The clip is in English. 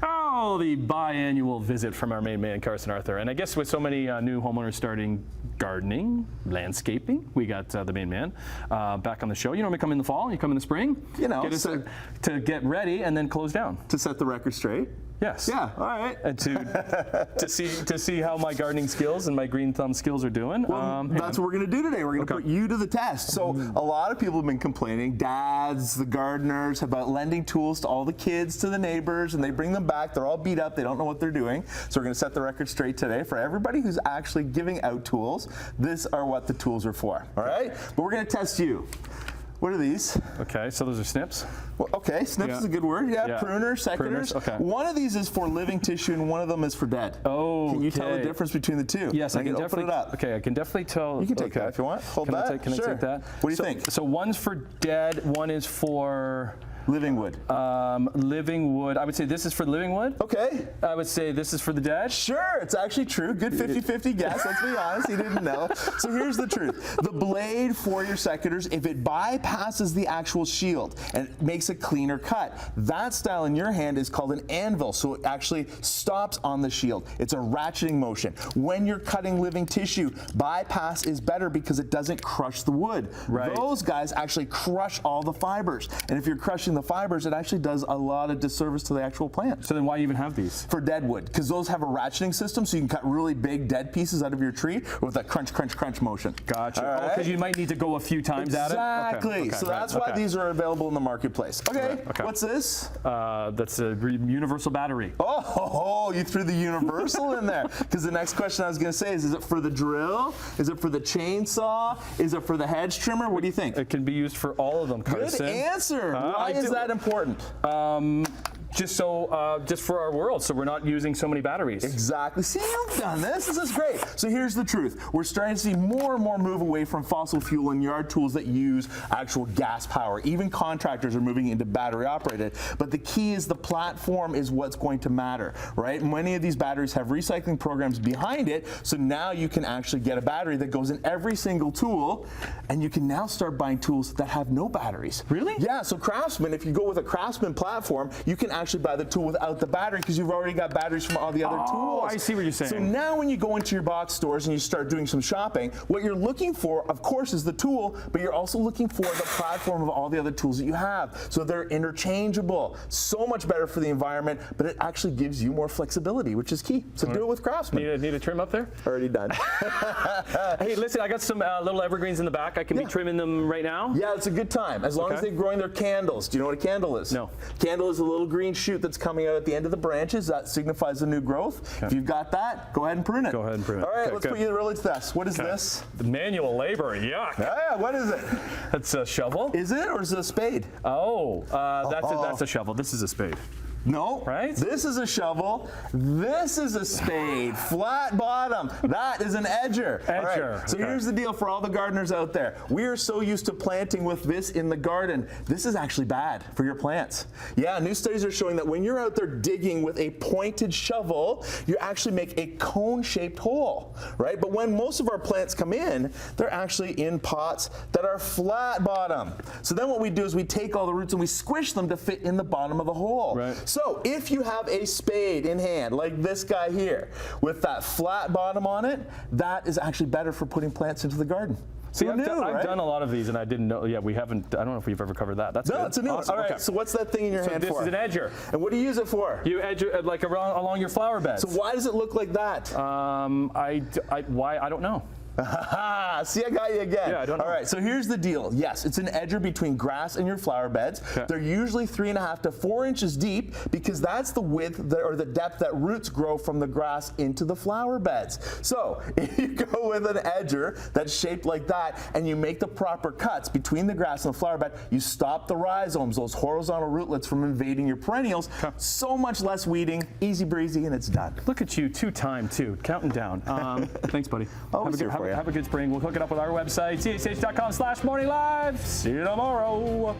Oh, the biannual visit from our main man, Carson Arthur. And I guess with so many new homeowners starting gardening, landscaping, we got the main man back on the show. You normally come in the fall, you come in the spring. You know, get us to get ready and then close down. To set the record straight. Yes. Yeah. All right. And to see how my gardening skills and my green thumb skills are doing. Well, that's what we're going to do today. We're going to put you to the test. So a lot of people have been complaining, dads, the gardeners, about lending tools to all the kids, to the neighbors, and they bring them back. They're all beat up. They don't know what they're doing. So we're going to set the record straight today for everybody who's actually giving out tools. These are what the tools are for. All right. But we're going to test you. What are these? Okay, so those are snips. Well, okay, snips is a good word. Yeah, pruners, secateurs. Okay. One of these is for living tissue, and one of them is for dead. Oh, can you tell the difference between the two? Yes, I can definitely. Open it up. Okay, I can definitely tell. You can take that if you want. Hold that. Can I take that? What do you think? So one's for dead. One is for living wood. Living wood. I would say this is for living wood. Okay. I would say this is for the dead. Sure, it's actually true. Good 50-50 guess. Let's be honest, he didn't know. So here's the truth. The blade for your secateurs, if it bypasses the actual shield and it makes a cleaner cut, that style in your hand is called an anvil. So it actually stops on the shield. It's a ratcheting motion. When you're cutting living tissue, bypass is better because it doesn't crush the wood. Right. Those guys actually crush all the fibers. And if you're crushing the fibers, it actually does a lot of disservice to the actual plant. So then why even have these? For dead wood, because those have a ratcheting system, so you can cut really big dead pieces out of your tree with that crunch, crunch, crunch motion. Gotcha. Right? Because you might need to go a few times at it. Exactly. Okay, so that's why these are available in the marketplace. Okay. What's this? That's a universal battery. Oh, you threw the universal in there. Because the next question I was going to say is it for the drill? Is it for the chainsaw? Is it for the hedge trimmer? What do you think? It can be used for all of them, Carson. Good answer. Why is that important? Just for our world, so we're not using so many batteries. Exactly. See, you've done this. This is great. So here's the truth. We're starting to see more and more move away from fossil fuel and yard tools that use actual gas power. Even contractors are moving into battery operated. But the key is the platform is what's going to matter, right? Many of these batteries have recycling programs behind it, so now you can actually get a battery that goes in every single tool, and you can now start buying tools that have no batteries. Really? Yeah, so Craftsman, if you go with a Craftsman platform, you can actually buy the tool without the battery because you've already got batteries from all the other tools. Oh, I see what you're saying. So now when you go into your box stores and you start doing some shopping, what you're looking for, of course, is the tool, but you're also looking for the platform of all the other tools that you have. So they're interchangeable. So much better for the environment, but it actually gives you more flexibility, which is key. So do it with Craftsman. Need a trim up there? Already done. Hey, listen, I got some little evergreens in the back. I can be trimming them right now. Yeah, it's a good time, as long as they're growing their candles. Do you know what a candle is? No. Candle is a little green shoot that's coming out at the end of the branches. That signifies a new growth. If you've got that, go ahead and prune it. Go ahead and prune it. All right, let's put you really to this. What is this? The manual labor, yuck. Yeah, what is it? That's a shovel. Is it, or is it a spade? Oh, that's a shovel. This is a spade. No, right? This is a shovel. This is a spade. Flat bottom. That is an edger. Edger. All right. So here's the deal for all the gardeners out there. We are so used to planting with this in the garden. This is actually bad for your plants. Yeah, new studies are showing that when you're out there digging with a pointed shovel, you actually make a cone-shaped hole, right? But when most of our plants come in, they're actually in pots that are flat bottom. So then what we do is we take all the roots and we squish them to fit in the bottom of the hole. Right. So if you have a spade in hand, like this guy here, with that flat bottom on it, that is actually better for putting plants into the garden. See, I've right? done a lot of these, and I didn't know. Yeah, we haven't. I don't know if we've ever covered that. That's no, good. it's a new awesome. one. All right. So what's that thing in your hand for? This is an edger. And what do you use it for? You edge it like along your flower beds. So why does it look like that? Why? I don't know. See, I got you again. Yeah, I don't know. All right, so here's the deal. Yes, it's an edger between grass and your flower beds. Okay. They're usually 3.5 to 4 inches deep because that's the width or the depth that roots grow from the grass into the flower beds. So if you go with an edger that's shaped like that and you make the proper cuts between the grass and the flower bed, you stop the rhizomes, those horizontal rootlets, from invading your perennials. Okay. So much less weeding, easy breezy, and it's done. Look at you, two-time, counting down. Thanks, buddy. Have a good spring. We'll hook it up with our website, csh.com/morninglive. See you tomorrow.